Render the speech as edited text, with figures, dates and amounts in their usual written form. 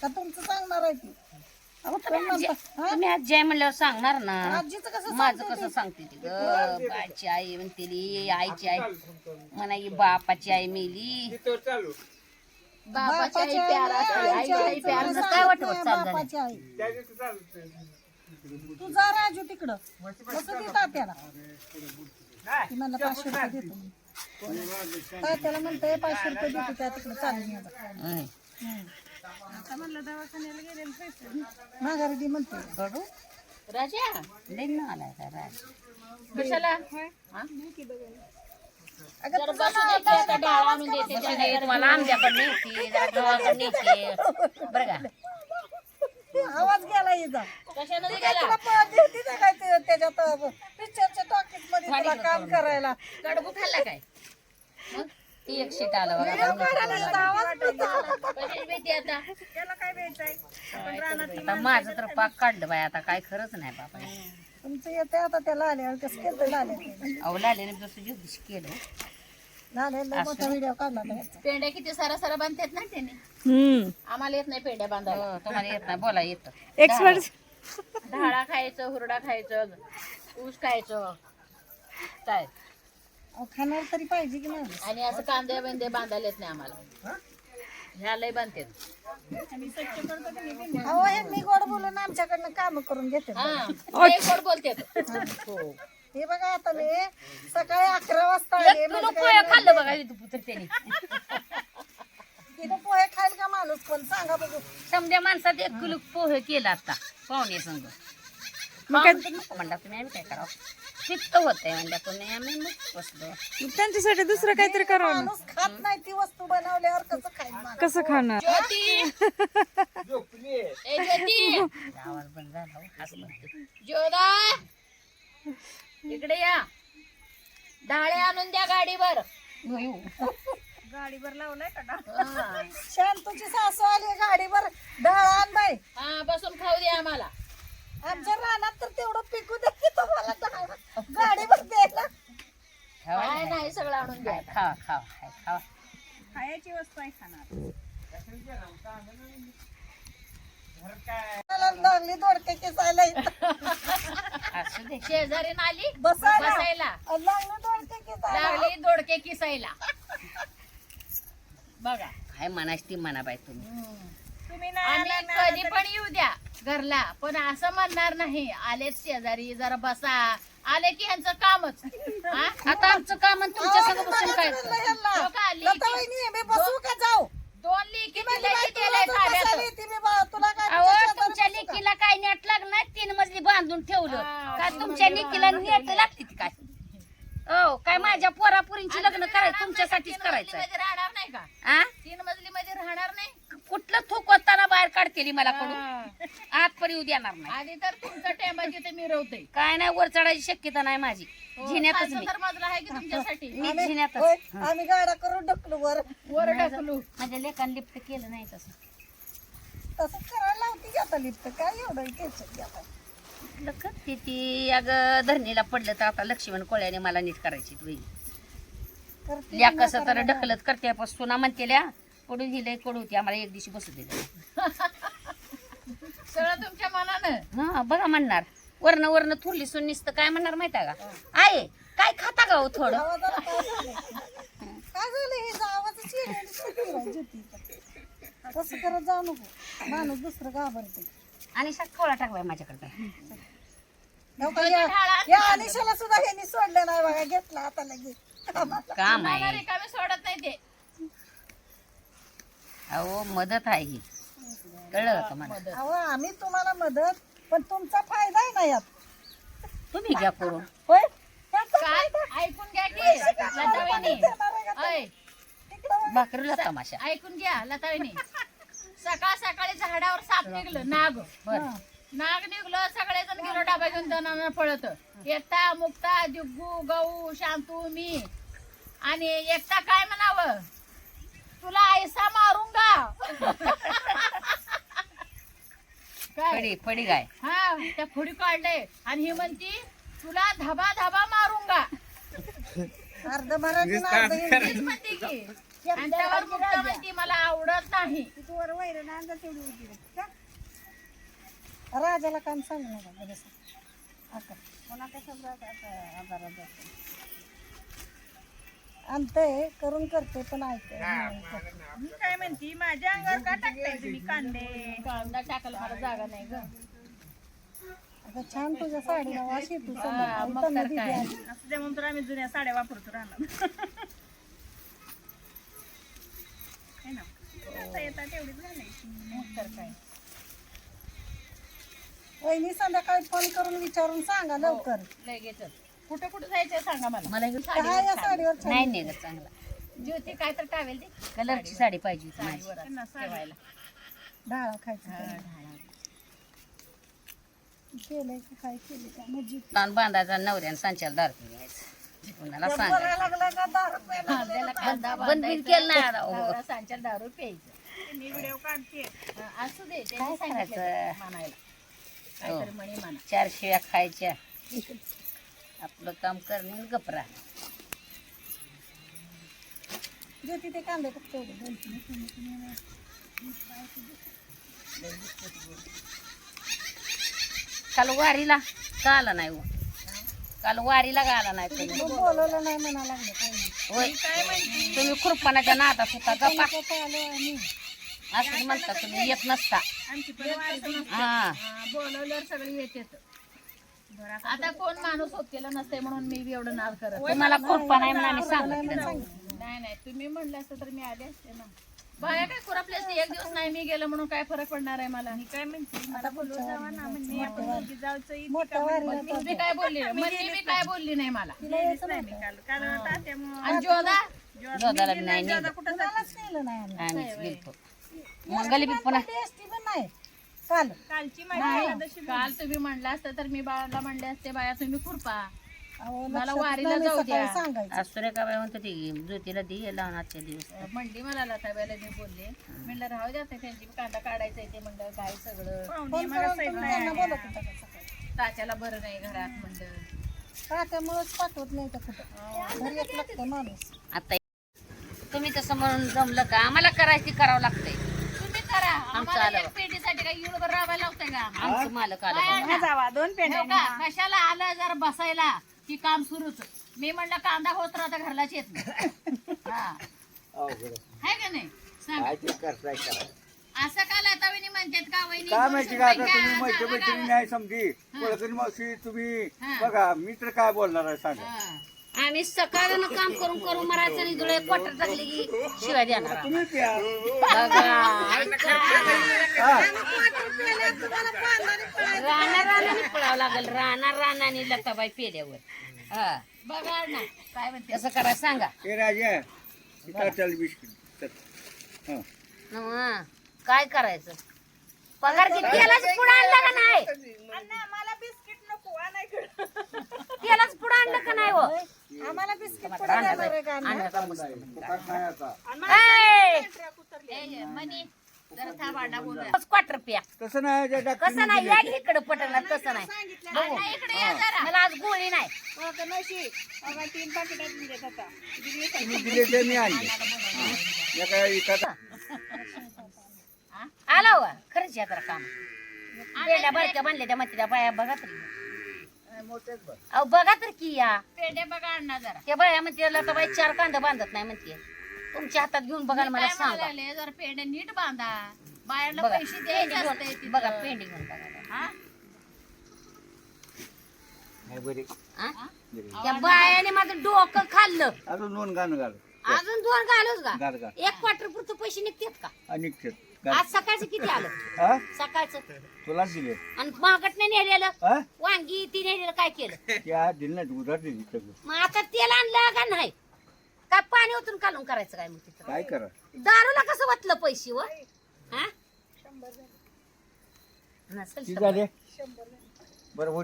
का तुमचं सांगणार आहे की तुम्ही आजी आहे म्हणल्यावर सांगणार ना. आजीचं कसं माझं कसं सांगते ती ग. बाची आई म्हणते आईची आई म्हणा की बापाची आई मेली. बापाची आई प्यार असते, आईची आई प्यार नसते. काय वाटत बापाची आई तू जा राजू तिकडं कसं दे तात्याला ती म्हणलं 500 रुपये देतो मी. तात्याला म्हणतोय 500 रुपये देतो त्या तिकडं चालली आता म्हणलं दवाखान्याला गेलेले पैसे माघारी दे म्हणते बघू राजा लग्न आलाय का राज कशाला तुम्हाला आमच्याकडे नेते गावाकडे नेते बरं का. आवाज गेला येजा कशाला त्याच्यात पिक्चरच्या टॉकीज मध्ये तुला काम करायला कडबू खाल्ला काय मग ती एक शीट आलं बघा. आता माझं तर पाक काढलं बाय आता काय खरंच नाही बाबा. तुमचं येते आता त्या लाल्यावर कसं केलं लाल्या अहो लाल्याने जसं ज्योतिष केलं लाल्याला मोठा व्हिडिओ काढला त्याचा. पेंड्या किती सारा बांधतात ना त्याने. आम्हाला येत नाही पेंड्या बांधायला. हो, तुम्हाला येत नाही बोला येतं. ढाळा खायचं, हुरडा खायचं, ऊस खायचं काय अहो, खाणार तरी पाहिजे की नाही आणि असं कांदे बिंदे बांधायला येत नाही आम्हाला. ह्या लय बांधतात. अहो हे मी गोड बोलून आमच्याकडनं काम करून घेते हा लय गोड बोलतात. हो हे बघा आता मी सकाळी 11 वाजता आले. तुला पोहे खाल्लं बघा इथं पुत्र त्याने. तिथं पोहे खायला का माणूस पण सांगा बघू समध्या माणसात 1 किलो पोहे केला आता पाहुणे संग म्हणला तुम्ही आम्ही काय करावं पित्त होतंय म्हणल्या तुम्ही आम्ही मग बसलो. त्यांच्यासाठी दुसरं काहीतरी करावं ना. माणूस खात नाही ती वस्तू बनवल्यावर कसं खाईल माणूस? कसं खाणार? ज्योती ए ज्योती आवाज बंद झाला हो, असं म्हणते. ज्योदा इकडे या. डाळे आणून द्या गाडीवर. गाडीवर लावलाय का शांतूची सासू आली गाडीवर डाळ आण बाई. हा बसून खाऊ द्या आम्हाला. आमच्या रानात तर तेवढं पिकू दे की तुम्हाला डाळ गाडीवर द्यायला. काय नाही सगळं आणून द्या. खावा खावा खावा खायची वस्तू आहे खाणार मला लागली दोडके केसायला असू दे. शेजारी आली बसायला बसायला लागलं दोडके केसायला लागली दोडके किसायला. बघा काय म्हणायची ती म्हणा बाई तुम्ही. आम्ही कधी पण येऊ द्या घरला पण असं म्हणणार नाही. आलेत शेजारी जरा बसा. आले की ह्यांचं कामच. हा? आता आमचं काम आणि तुमच्या संग बसून काय हो का? मी बसू का जाऊ 2 लेकी दिल्या की दिल्या ताब्यात. तुला काय अहो तुमच्या लेकीला काय नेट लागणार 3 मजली बांधून ठेवलं काय तुमच्या लेकीला नेट लागते ती काय. हो काय माझ्या पोरापुरींची लग्न करायचं तुमच्यासाठीच करायचं मध्ये राहणार नाही का? आ 3 मजली मध्ये राहणार नाही. कुठलं थुकवताना बाहेर काढतेली मला कडून आत पण येऊ देणार नाही. आधी तर तुमचं टेंबा जिथे मिरवते. काय नाही वर चढायची शक्यता नाही माझी. झिण्यातच मी तर मजला आहे की तुमच्यासाठी. मी झिण्यातच आम्ही गाडा करून ढकलू वर ढकलू. माझ्या लेकान लिफ्ट केलं नाही तसं. तसं करायला लावती की आता लिफ्ट काय एवढं टेन्शन घ्या करते ती अगं धरणीला पडलं तर आता लक्ष्मण कोळ्याने मला नीट करायची तुझी लिया कसं तर ढकलत करते सुना म्हणतेल्या कडू दिलंय कडू होती आम्हाला एक दिवशी बसू दिलं. सगळं तुमच्या मनानं. हा बघा म्हणणार वरण वरण थोरली सून नुसतं काय म्हणणार माहिती आहे का आहे काय खाता गाव थोडं. काय झालं हे आवाजच येईल तसं करत जाऊ नको माणूस दुसरं घाबरते. आणि खवळा टाकवाय माझ्याकडे या अनिशाला सुद्धा ह्यांनी सोडलं नाही बघा घेतला आता लगेच काम आहे. रिकामी सोडत नाही ते. अहो मदत आहे ही कळलं का मला. अहो आम्ही तुम्हाला मदत पण तुमचा फायदा आहे ना यात. तुम्ही घ्या करून होय काय ऐकून घ्या की लतावणी. ऐ भाकरीला तमाशा. ऐकून घ्या लतावणी. सकाळ सकाळी झाडावर साप निघलं नाग. बरं नाग निघलं सगळेजण गेलो डाबा घेऊन जणांना पळत. एकटा मुक्ता जुग्गू गऊ शांतू मी आणि एकटा काय म्हणावं तुला ऐसा मारूंगा. काय फडी गाय हा त्या फुडी काढले आणि ही म्हणती तुला धबा धबा मारूंगा. अर्ध मराठी ना अर्ध हिंदी. तीच म्हणते की आणि त्यावर मुक्ता म्हणती मला आवडत नाही. राजाला काम सांगू नका आणतंय करून करते पण ऐकते मी काय म्हणती माझ्या अंगावर का टाकताय तुम्ही कांदे कांदा टाकायला मला जागा नाही ग. आता छान तुझ्या साडीला वास येतो मग संध्याकाळी. तर काय. असं ते म्हणून तर आम्ही जुन्या साड्या वापरतो राहणार है ना आता येतात तेवढीच घालायची मग तर काय. वहिनी संध्याकाळी फोन करून विचारून सांगा लवकर लगेचच. कुठं कुठं जायचंय सांगा मला. मला हे काय या साडीवर छान नाही निघत चांगला. ज्योती काय तर टावेल ते कलरची साडी पाहिजे होती माझी. साडीवर असं ठेवायला. डाळ खायचं ढाळा. केलंय का काय केलं का मज्जी ताण बांधायचा नवऱ्यानं सांच्याला दारू प्यायचं. कुणाला सांगा लागला का 10 रुपये कांद्याला कांदा बंद बिन केलं नाही आता. नवरा सांच्याला दारू प्यायचं. मी व्हिडिओ काढते असू दे काय त्यांनी सांगितलं करायचं? म्हणायला. काहीतरी म्हणे म्हणा. 4 शिव्या खायच्या आपलं काम करणे आणि गपरा. ज्योती ते कांदे खूप तेवढे काल वारीला का आला नाही हो? काल वारीला का आला नाही तुम्ही? बोलवलं नाही म्हणा लागलं काही होय तुम्ही खुरपणाच्या नादात होता गप्पा आलो आम्ही असं म्हणता तुम्ही येत नसता. आमची पण वारी हा हा, बोलवल्यावर सगळे येतात. आता कोण माणूस होत केलं नसते म्हणून मी बी एवढं नाद करत. तुम्हाला खुरपा नाही म्हणून आम्ही सांगितलं नाही. नाही नाही तुम्ही म्हणलं असतं तर मी आले असते ना. बाया काय खुरापले असते. एक दिवस नाही मी गेलं म्हणून काय फरक पडणार आहे मला. मी काय म्हणते मला बोलवून जावा ना म्हणजे आपण दोघी जायचं मोठ्या वारीला मी काय बोलली नाही. म्हणजे मी काय बोलली नाही मला. तिला यायचं नाही मी नव्हतं. काल कारण तात्यामुळं आणि जोदा जोदाला बी नाही नेलं. कुणालाच नेलं नाही आम्ही आम्हीच गेलतो. मंगली बी पुन्हा टेस्टी पण नाही काल कालची माहिती एकादशी काल तुम्ही म्हणलं असतं तर मी बाळाला म्हणले असते बाया तुम्ही खुरपा. अहो, मला लक्षात वारीला नाही, जाऊ सकाळी द्या. सांगायचं आज सुरेखा बाई म्हणतो ती ज्योतीला दे लावून आजच्या दिवस. म्हणली मला लताबाईला मी बोलले. म्हणलं राहू द्या आता त्यांची कांदा काढायचा आहे ते म्हणलं काय सगळं. पाहुणे फोन मला करून साईड तुम्ही त्यांना बोलत होता का सकाळी? तात्याला बरं नाही घरात म्हणलं. तात्यामुळेच पाठवत नाही तर कुठं घरी एक लागतं माणूस आता तुम्ही तसं म्हणून जमलं का आम्हाला करायची करावं लागतंय. तुम्ही करा. आम्हाला आलं. एक पेटीसाठी काय युळभर राबायला लावताय का? आमचं मालक आलं काय बघा. जावा 2 पेंड्या हो का? कशाला आलं जर बसायला की काम सुरूच. मी म्हणलं कांदा होत राहता घरलाच येत नाही. हा. हाय का नाही सांग. असं का लतावणी म्हणतात का वहिनी? काय माहिती का आता पैसा तुम्ही मैत्री बघा. मैत्रिणी नाही समजी कोळकरी मावशी तुम्ही हा. बघा मी तर काय बोलणार आहे सांगा हा. आम्ही सकाळनं काम करून करून मरायचं आणि डोळे क्वार्टर टाकले की शिवाय देणार. तुम्ही प्या बघा ऐका. हा. रानाने पळावं लागल. रानाने लताबाई पेल्यावर. हा बघा ना काय म्हणते. कसं करायचं सांगा. हे राजा चाल बिस्किट चल. हा. हं, काय करायचं पगार किती तेलाच पुढं आणलं का नाही? मला बिस्किट नको आणायचं तेलाच पुढं आणलं का नाही हो? आम्हाला बिस्किट पुढे देणार आहे का आणलं मस्त. फुकट नाही आता. ए, ए, मनी जरा थांब अंडा बोल. क्वार्टर प्या. तसं नाही त्या डॉक्टरने कसं नाही दिले. या इकडं पटला तसं नाही. बघू. इकडे या जरा. मला आज गोळी नाही. 3 पाकिटात दिलेत आता तुम्ही दिले ते मी आणले एका एखादा आला हो खरंच या जरा काम पेड्या बारक्या बांधल्या त्या म्हणते त्या बाया बघा तरी. अहो बघा तर की या पेंडे बघा अण्णा जरा. त्या बाया म्हणते लताबाई 4 कांदा बांधत नाही म्हणते. तुमच्या हातात घेऊन बघा ना मला काय सांगा. म्हणाले जरा पेंडे नीट बांधा. बायांना बघा पैसे पेंडी द्यायचे असते घेऊन तिथं. बघा पेंडी घेऊन बघा. हा? नाही बरे हा? त्या बायाने माझं डोकं खाल्लं. अजून 2 गाणं घाल अजून 2 घालूच का घाल घाल 1 क्वार्टर पुरतं पैसे निघतात का? आणि आज सकाळचं किती आलं हा सकाळचं तुलाच दिले आणि मागट नाही नेलेलं हा वांगी ती नेलेलं काय केलं त्या दिलं नाही उधार दिली सगळं मग आता तेल आणलं का नाही काय पाणी ओतून काढून करायचं काय मग तिथं काय करा दारूला कसं वाटलं पैसे व हा नसेल किती झाले बरं हो